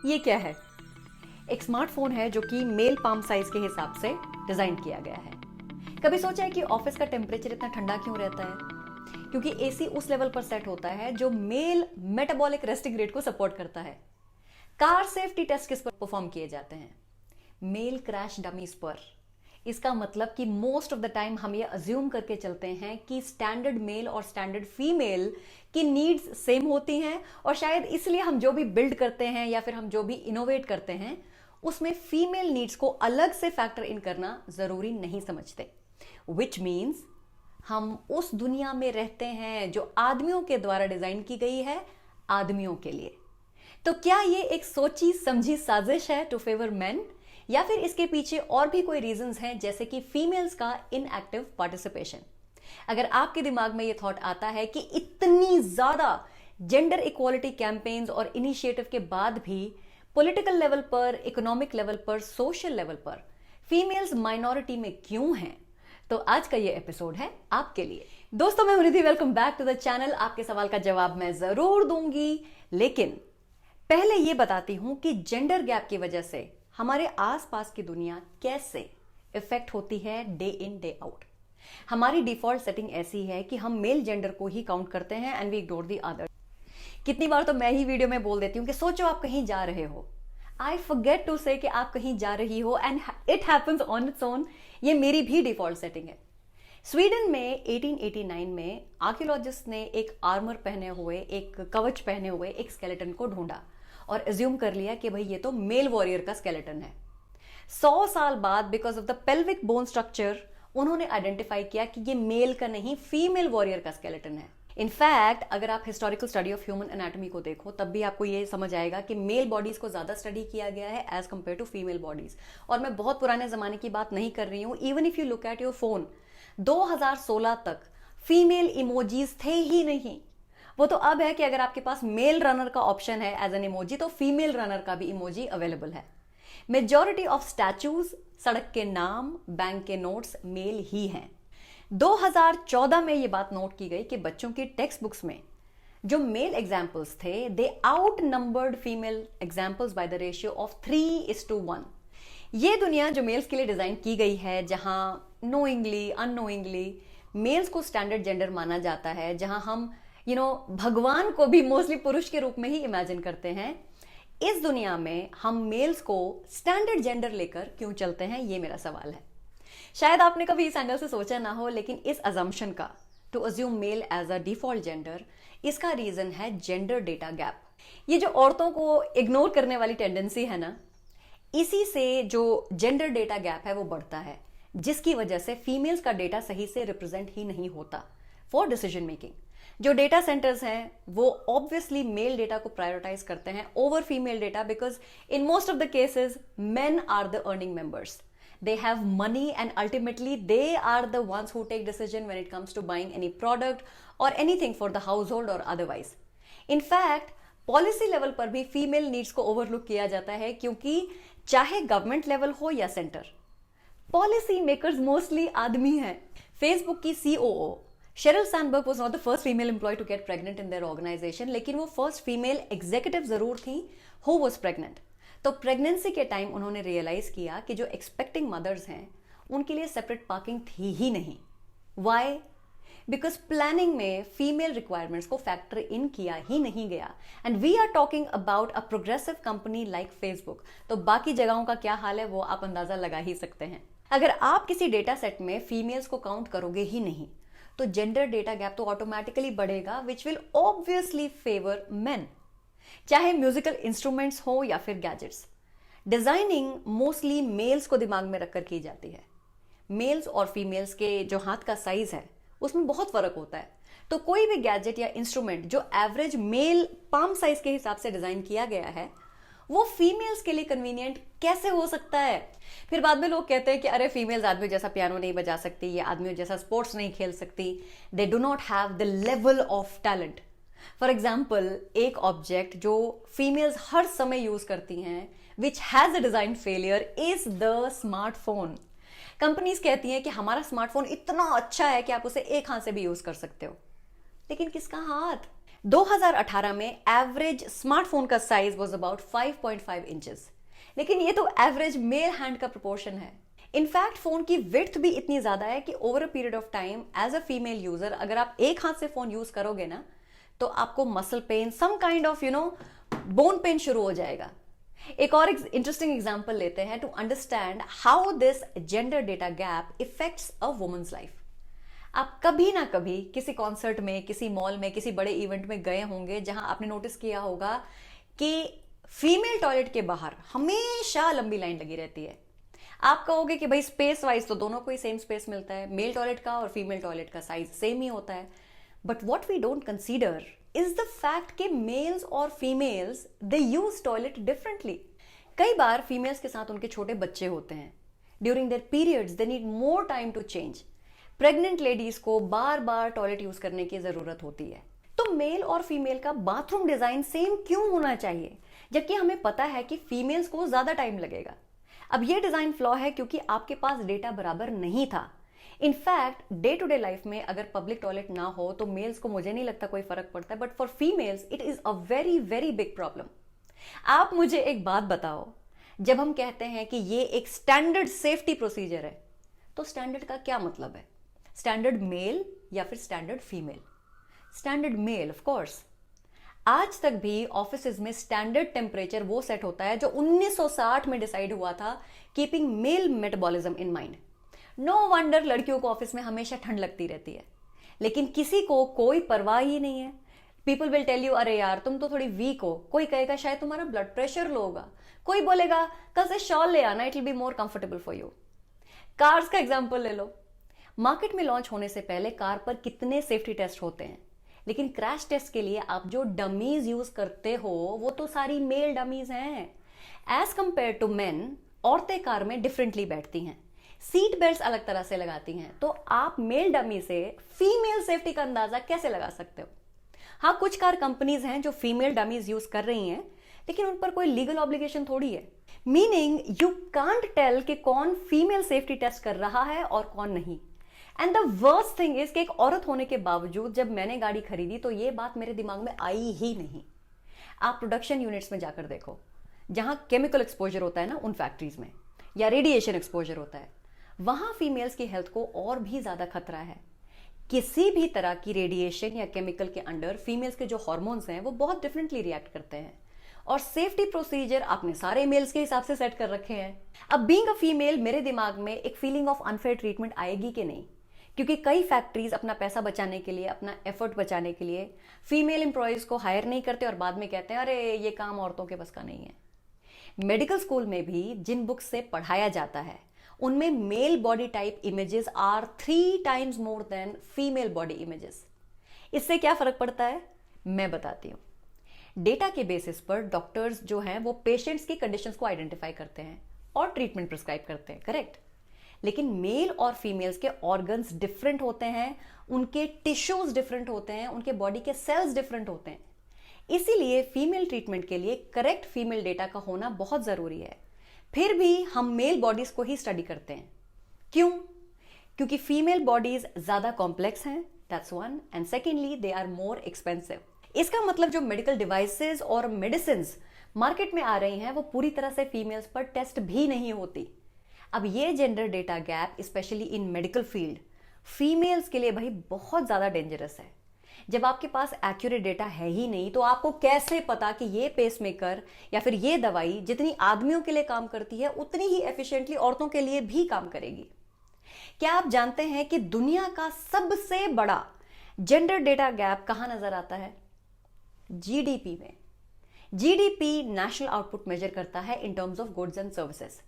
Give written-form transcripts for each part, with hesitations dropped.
ये क्या है? एक स्मार्टफोन है जो कि मेल पाम साइज के हिसाब से डिजाइन किया गया है। कभी सोचा है कि ऑफिस का टेम्परेचर इतना ठंडा क्यों रहता है? क्योंकि एसी उस लेवल पर सेट होता है जो मेल मेटाबॉलिक रेस्टिंग रेट को सपोर्ट करता है। कार सेफ्टी टेस्ट किस पर परफॉर्म किए जाते हैं? मेल क्रैश डमीज पर। इसका मतलब कि मोस्ट ऑफ द टाइम हम ये अज्यूम करके चलते हैं कि स्टैंडर्ड मेल और स्टैंडर्ड फीमेल की नीड्स सेम होती हैं, और शायद इसलिए हम जो भी बिल्ड करते हैं या फिर हम जो भी इनोवेट करते हैं उसमें फीमेल नीड्स को अलग से फैक्टर इन करना जरूरी नहीं समझते। विच मीन्स हम उस दुनिया में रहते हैं जो आदमियों के द्वारा डिजाइन की गई है आदमियों के लिए। तो क्या ये एक सोची समझी साजिश है टू फेवर मेन, या फिर इसके पीछे और भी कोई रीजंस हैं जैसे कि फीमेल्स का इनएक्टिव पार्टिसिपेशन? अगर आपके दिमाग में ये थॉट आता है कि इतनी ज्यादा जेंडर इक्वालिटी कैंपेन्स और इनिशिएटिव के बाद भी पॉलिटिकल लेवल पर, इकोनॉमिक लेवल पर, सोशल लेवल पर फीमेल्स माइनॉरिटी में क्यों हैं, तो आज का ये एपिसोड है आपके लिए। दोस्तों, मैं Nidhi, welcome back to the channel. आपके सवाल का जवाब मैं जरूर दूंगी, लेकिन पहले ये बताती हूं कि जेंडर गैप की वजह से हमारे आसपास की दुनिया कैसे इफेक्ट होती है डे इन डे आउट। हमारी डिफॉल्ट सेटिंग ऐसी है कि हम मेल जेंडर को ही काउंट करते हैं and we ignore the other. कितनी बार तो मैं ही वीडियो में बोल देती हूं कि सोचो आप कहीं जा रहे हो, आई फॉरगेट टू से कि आप कहीं जा रही हो and it happens on its own. ये मेरी भी डिफॉल्ट सेटिंग है। स्वीडन में 1889 में आर्कियोलॉजिस्ट ने एक आर्मर पहने हुए, एक कवच पहने हुए एक स्केलेटन को ढूंढा और एज्यूम कर लिया कि भाई ये तो मेल वॉरियर का स्केलेटन है। 100 साल बाद because of the pelvic bone structure उन्होंने आइडेंटिफाई किया कि ये मेल का नहीं, फीमेल वॉरियर का स्केलेटन है। इनफैक्ट अगर आप historical study of human anatomy को देखो तब भी आपको ये समझ आएगा कि मेल बॉडीज को ज्यादा स्टडी किया गया है as compared to female bodies. और मैं बहुत पुराने जमाने की बात नहीं कर रही हूं। Even if you look at your phone, 2016 तक फीमेल इमोजीज थे ही नहीं। वो तो अब है कि अगर आपके पास मेल रनर का ऑप्शन है एज एन इमोजी, तो फीमेल रनर का भी इमोजी अवेलेबल है। मेजॉरिटी ऑफ स्टैचूज, सड़क के नाम, बैंक के नोट्स मेल ही हैं। 2014 में ये बात नोट की गई कि बच्चों की टेक्स्ट बुक्स में जो मेल एग्जाम्पल्स थे, they outnumbered female examples by the ratio of 3:1। ये दुनिया जो मेल्स के लिए डिजाइन की गई है, जहां नोइंगली अननोइंगली मेल्स को स्टैंडर्ड जेंडर माना जाता है, जहां हम भगवान को भी मोस्टली पुरुष के रूप में ही इमेजिन करते हैं, इस दुनिया में हम मेल्स को स्टैंडर्ड जेंडर लेकर क्यों चलते हैं, ये मेरा सवाल है। शायद आपने कभी इस एंगल से सोचा ना हो, लेकिन इस अजम्पशन का, to assume male as a default gender, इसका रीजन है जेंडर डेटा गैप। ये जो औरतों को इग्नोर करने वाली टेंडेंसी है ना, इसी से जो जेंडर डेटा गैप है वो बढ़ता है, जिसकी वजह से फीमेल्स का डेटा सही से रिप्रेजेंट ही नहीं होता फॉर डिसीजन मेकिंग। जो डेटा सेंटर्स हैं वो ऑब्वियसली मेल डेटा को प्रायोरिटाइज करते हैं over female data, because in most of the cases men are the earning members, they have money and ultimately they are the ones who take decision when it comes to buying any product or anything for the household or otherwise. In fact, policy level पर भी female needs को overlook किया जाता है, क्योंकि चाहे government level हो या सेंटर, पॉलिसी मेकर्स मोस्टली आदमी हैं। फेसबुक की COO Sherrill Sandberg was not the first female employee to get pregnant in their organization, लेकिन वो फर्स्ट फीमेल एग्जीक्यूटिव जरूर थी who was pregnant। तो प्रेगनेंसी के टाइम उन्होंने रियलाइज किया कि जो एक्सपेक्टिंग मदर्स हैं उनके लिए सेपरेट पार्किंग थी ही नहीं। वाई? बिकॉज प्लानिंग में फीमेल रिक्वायरमेंट्स को फैक्टर इन किया ही नहीं गया। And we are talking about a progressive company like Facebook, तो बाकी जगहों का क्या हाल है वो आप अंदाजा लगा ही सकते हैं। अगर आप किसी डेटा सेट में फीमेल्स को काउंट करोगे ही नहीं, तो जेंडर डेटा गैप तो ऑटोमेटिकली बढ़ेगा, which will obviously favour main. चाहे म्यूजिकल इंस्ट्रूमेंट्स हो या फिर गैजेट्स, डिजाइनिंग मोस्टली मेल्स को दिमाग में रखकर की जाती है। मेल्स और फीमेल्स के जो हाथ का साइज है उसमें बहुत फर्क होता है, तो कोई भी गैजेट या इंस्ट्रूमेंट जो एवरेज मेल पाम साइज के हिसाब से डिजाइन किया गया है वो फीमेल्स के लिए कन्वीनियंट कैसे हो सकता है? फिर बाद में लोग कहते हैं कि अरे फीमेल्स आदमियों जैसा पियानो नहीं बजा सकती, ये आदमियों जैसा स्पोर्ट्स नहीं खेल सकती, they do not have the level of talent. For example, एक ऑब्जेक्ट जो फीमेल्स हर समय यूज करती हैं which has a design failure is the smartphone. Companies कहती हैं कि हमारा स्मार्टफोन इतना अच्छा है कि आप उसे एक हाथ से भी यूज कर सकते हो, लेकिन किसका हाथ? 2018 में एवरेज स्मार्टफोन का साइज वाज अबाउट 5.5 इंचेस, लेकिन ये तो एवरेज मेल हैंड का प्रोपोर्शन है। इनफैक्ट फोन की विड्थ भी इतनी ज्यादा है कि over a period of time as a female user अगर आप एक हाथ से फोन यूज करोगे ना तो आपको muscle pain, some kind of bone pain शुरू हो जाएगा। एक और इंटरेस्टिंग एग्जांपल लेते हैं to understand how this gender data gap affects a woman's life. आप कभी ना कभी किसी कॉन्सर्ट में, किसी मॉल में, किसी बड़े इवेंट में गए होंगे जहां आपने नोटिस किया होगा कि फीमेल टॉयलेट के बाहर हमेशा लंबी लाइन लगी रहती है। आप कहोगे कि भाई स्पेस वाइज तो दोनों को ही सेम स्पेस मिलता है, मेल टॉयलेट का और फीमेल टॉयलेट का साइज सेम ही होता है। But what we don't consider is the fact कि मेल्स और females they use toilet differently. कई बार फीमेल्स के साथ उनके छोटे बच्चे होते हैं, during their periods they need more time to change. Pregnant ladies को बार बार टॉयलेट यूज करने की जरूरत होती है। तो मेल और फीमेल का बाथरूम डिजाइन सेम क्यों होना चाहिए, जबकि हमें पता है कि फीमेल्स को ज्यादा टाइम लगेगा। अब ये डिजाइन फ्लॉ है क्योंकि आपके पास डेटा बराबर नहीं था। In fact day to day life में अगर पब्लिक टॉयलेट ना हो तो मेल्स को मुझे नहीं लगता कोई फर्क पड़ता है, but for females it is a very very big problem. आप मुझे एक बात बताओ, जब हम कहते हैं कि ये एक स्टैंडर्ड सेफ्टी प्रोसीजर है तो स्टैंडर्ड का क्या मतलब है? स्टैंडर्ड मेल या फिर standard female? Standard male of course. आज तक भी ऑफिसेज में स्टैंडर्ड टेम्परेचर वो सेट होता है जो 1960 में डिसाइड हुआ था, keeping male metabolism in mind. No wonder लड़कियों को ऑफिस में हमेशा ठंड लगती रहती है, लेकिन किसी को कोई परवाह ही नहीं है। पीपल विल टेल यू, अरे यार तुम तो थोड़ी वीक हो। कोई कहेगा शायद तुम्हारा ब्लड प्रेशर लो होगा। कोई बोलेगा कल से शॉल ले आना, it will be more comfortable for you. Cars का एग्जाम्पल ले लो। मार्केट में लॉन्च होने से पहले कार पर कितने सेफ्टी टेस्ट होते हैं, लेकिन क्रैश टेस्ट के लिए आप जो डमीज यूज करते हो वो तो सारी मेल डमीज हैं। एज कंपेयर टू मेन, औरतें कार में डिफरेंटली बैठती हैं, सीट बेल्ट अलग तरह से लगाती हैं। तो आप मेल डमी से फीमेल सेफ्टी का अंदाजा कैसे लगा सकते हो? हाँ, कुछ कार कंपनीज हैं जो फीमेल डमीज यूज कर रही हैं, लेकिन उन पर कोई लीगल ऑब्लिगेशन थोड़ी है। मीनिंग यू कांट टेल कि कौन फीमेल सेफ्टी टेस्ट कर रहा है और कौन नहीं। And the worst thing is कि एक औरत होने के बावजूद जब मैंने गाड़ी खरीदी तो ये बात मेरे दिमाग में आई ही नहीं। आप प्रोडक्शन यूनिट्स में जाकर देखो, जहां केमिकल एक्सपोजर होता है ना उन फैक्ट्रीज में, या रेडिएशन एक्सपोजर होता है, वहां फीमेल्स की हेल्थ को और भी ज्यादा खतरा है। किसी भी तरह की रेडिएशन या केमिकल के अंडर फीमेल्स के जो हार्मोन्स हैं वो बहुत डिफरेंटली रिएक्ट करते हैं, और सेफ्टी प्रोसीजर आपने सारे मेल्स के हिसाब से सेट कर रखे हैं। अब बीइंग अ फीमेल मेरे दिमाग में एक फीलिंग ऑफ अनफेयर ट्रीटमेंट आएगी कि नहीं? क्योंकि कई फैक्ट्रीज अपना पैसा बचाने के लिए, अपना एफर्ट बचाने के लिए फीमेल एम्प्लॉयज को हायर नहीं करते और बाद में कहते हैं अरे ये काम औरतों के बस का नहीं है। मेडिकल स्कूल में भी जिन बुक्स से पढ़ाया जाता है उनमें male body type images are 3 times more than female body images. इससे क्या फर्क पड़ता है मैं बताती हूँ। डेटा के बेसिस पर डॉक्टर्स जो हैं वो पेशेंट्स की कंडीशंस को आइडेंटिफाई करते हैं और ट्रीटमेंट प्रिस्क्राइब करते हैं, करेक्ट। लेकिन मेल और फीमेल्स के ऑर्गन्स डिफरेंट होते हैं, उनके टिश्यूज डिफरेंट होते हैं, उनके बॉडी के सेल्स डिफरेंट होते हैं। इसीलिए फीमेल ट्रीटमेंट के लिए करेक्ट फीमेल डेटा का होना बहुत जरूरी है। फिर भी हम मेल बॉडीज को ही स्टडी करते हैं। क्यों? क्योंकि फीमेल बॉडीज ज्यादा कॉम्प्लेक्स हैं, that's one, and secondly they are more expensive. इसका मतलब जो मेडिकल डिवाइसेस और मेडिसिन मार्केट में आ रही हैं वो पूरी तरह से फीमेल्स पर टेस्ट भी नहीं होती। अब ये gender data gap specially in medical field females के लिए भाई बहुत ज्यादा डेंजरस है। जब आपके पास एक्यूरेट डेटा है ही नहीं तो आपको कैसे पता कि ये पेसमेकर या फिर ये दवाई जितनी आदमियों के लिए काम करती है उतनी ही एफिशिएंटली औरतों के लिए भी काम करेगी? क्या आप जानते हैं कि दुनिया का सबसे बड़ा जेंडर डेटा गैप कहां नजर आता है? जीडीपी में। जीडीपी नेशनल आउटपुट मेजर करता है in terms of goods and services.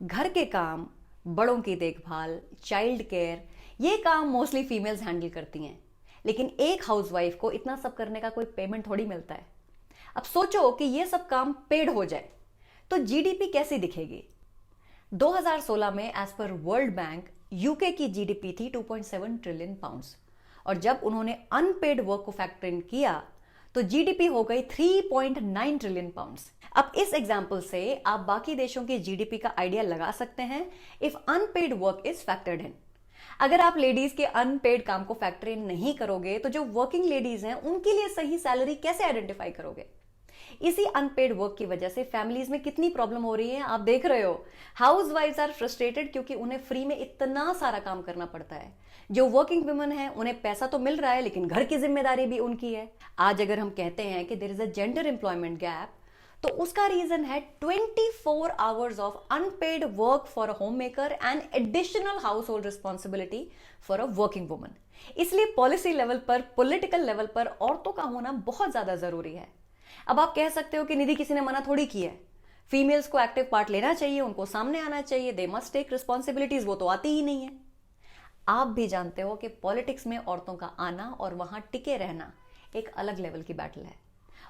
घर के काम, बड़ों की देखभाल, चाइल्ड केयर, ये काम मोस्टली फीमेल्स हैंडल करती हैं, लेकिन एक हाउसवाइफ को इतना सब करने का कोई पेमेंट थोड़ी मिलता है। अब सोचो कि ये सब काम पेड हो जाए तो जीडीपी कैसी दिखेगी? 2016 में एज पर वर्ल्ड बैंक यूके की जीडीपी थी 2.7 ट्रिलियन पाउंड्स, और जब उन्होंने अनपेड वर्क को फैक्टर इन किया तो जीडीपी हो गई 3.9 ट्रिलियन पाउंड्स। अब इस एग्जाम्पल से आप बाकी देशों की जीडीपी का आइडिया लगा सकते हैं if unpaid work is factored in. अगर आप लेडीज के अनपेड काम को फैक्टर इन नहीं करोगे तो जो वर्किंग लेडीज हैं उनके लिए सही सैलरी कैसे आइडेंटिफाई करोगे? इसी अनपेड वर्क की वजह से फैमिलीज में कितनी प्रॉब्लम हो रही है आप देख रहे हो। हाउसवाइफ्स आर फ्रस्ट्रेटेड क्योंकि उन्हें फ्री में इतना सारा काम करना पड़ता है। जो वर्किंग वुमेन है उन्हें पैसा तो मिल रहा है लेकिन घर की जिम्मेदारी भी उनकी है। आज अगर हम कहते हैं कि there is a gender employment gap तो उसका रीजन है 24 hours of unpaid work for a homemaker and additional household responsibility for a working woman. इसलिए पॉलिसी लेवल पर, पॉलिटिकल लेवल पर औरतों का होना बहुत ज्यादा जरूरी है। अब आप कह सकते हो कि निधि किसी ने मना थोड़ी की है, फीमेल्स को एक्टिव पार्ट लेना चाहिए, उनको सामने आना चाहिए, दे मस्ट टेक रिस्पॉन्सिबिलिटीज, वो तो आती ही नहीं है। आप भी जानते हो कि पॉलिटिक्स में औरतों का आना और वहां टिके रहना एक अलग लेवल की बैटल है।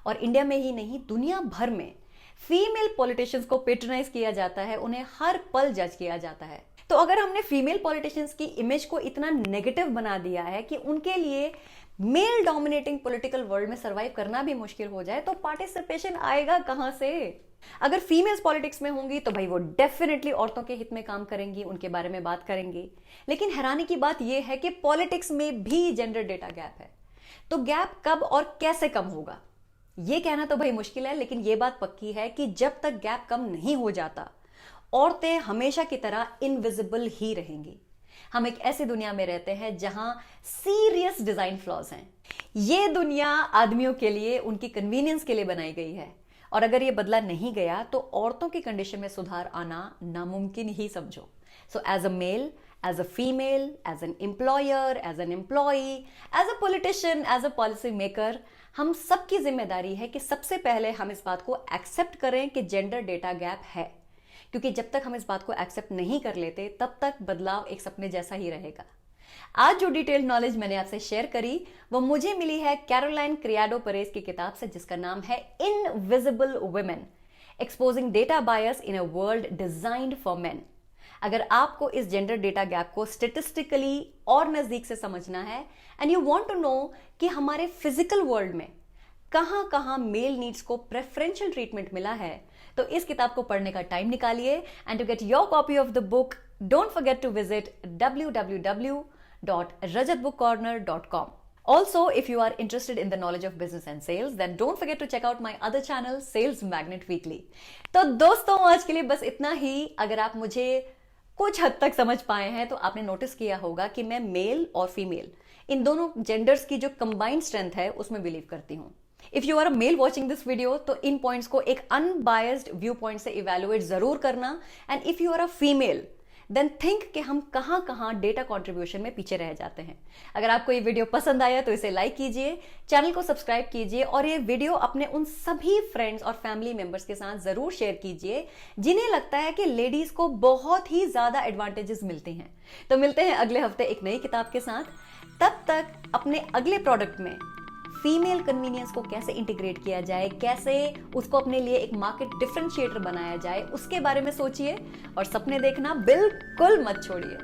और इंडिया में ही नहीं दुनिया भर में फीमेल पॉलिटिशियंस को पेट्रोनाइज किया जाता है, उन्हें हर पल जज किया जाता है। तो अगर हमने फीमेल पॉलिटिशियंस की इमेज को इतना नेगेटिव बना दिया है कि उनके लिए मेल डोमिनेटिंग पॉलिटिकल वर्ल्ड में सरवाइव करना भी मुश्किल हो जाए तो पार्टिसिपेशन आएगा कहां से? अगर फीमेल्स पॉलिटिक्स में होंगी तो भाई वो डेफिनेटली औरतों के हित में काम करेंगी, उनके बारे में बात करेंगी। लेकिन हैरानी की बात यह है कि पॉलिटिक्स में भी जेंडर डेटा गैप है। तो गैप कब और कैसे कम होगा यह कहना तो भाई मुश्किल है, लेकिन यह बात पक्की है कि जब तक गैप कम नहीं हो जाता औरतें हमेशा की तरह इनविजिबल ही रहेंगी। हम एक ऐसी दुनिया में रहते हैं जहां सीरियस डिजाइन फ्लॉज हैं। ये दुनिया आदमियों के लिए, उनकी कन्वीनियंस के लिए बनाई गई है और अगर ये बदला नहीं गया तो औरतों की कंडीशन में सुधार आना नामुमकिन ही समझो। So as a male, as a female, as an employer, as an employee, as a politician, as a policy maker, हम सबकी जिम्मेदारी है कि सबसे पहले हम इस बात को एक्सेप्ट करें कि जेंडर डेटा गैप है, क्योंकि जब तक हम इस बात को एक्सेप्ट नहीं कर लेते तब तक बदलाव एक सपने जैसा ही रहेगा। आज जो डिटेल्ड नॉलेज मैंने आपसे शेयर करी वो मुझे मिली है कैरोलाइन क्रियाडो परेज की किताब से, जिसका नाम है invisible women, exposing data bias in a world designed for men. अगर आपको इस जेंडर डेटा गैप को स्टेटिस्टिकली और नजदीक से समझना है and you want to know कि हमारे फिजिकल वर्ल्ड में कहां कहां मेल नीड्स को प्रेफरेंशियल ट्रीटमेंट मिला है, तो इस किताब को पढ़ने का टाइम निकालिए। And to get your copy of the book don't forget to visit www.rajatbookcorner.com. Also, if you are interested in the knowledge of business and sales, then don't forget to check out my other channel, Sales Magnet Weekly. तो दोस्तों आज के लिए बस इतना ही। अगर आप मुझे कुछ हद तक समझ पाए हैं तो आपने नोटिस किया होगा कि मैं मेल और फीमेल इन दोनों जेंडर्स की जो कंबाइंड स्ट्रेंथ है उसमें बिलीव करती हूं। If you are a male watching this video तो इन पॉइंट्स को एक अनबायस्ड व्यू पॉइंट से इवेलुएट जरूर करना। And if you are a female then think कि हम कहां कहां डेटा कंट्रीब्यूशन में पीछे रह जाते हैं। अगर आपको ये वीडियो पसंद आया तो इसे लाइक कीजिए, चैनल को सब्सक्राइब कीजिए और ये वीडियो अपने उन सभी फ्रेंड्स और फैमिली मेंबर्स के साथ जरूर शेयर कीजिए जिन्हें लगता है कि लेडीज को बहुत ही ज्यादा एडवांटेजेस मिलते हैं। तो मिलते हैं अगले हफ्ते एक नई किताब के साथ। तब तक अपने अगले प्रोडक्ट में फीमेल कन्वीनियंस को कैसे इंटीग्रेट किया जाए, कैसे उसको अपने लिए एक मार्केट डिफरेंशिएटर बनाया जाए, उसके बारे में सोचिए और सपने देखना बिल्कुल मत छोड़िए।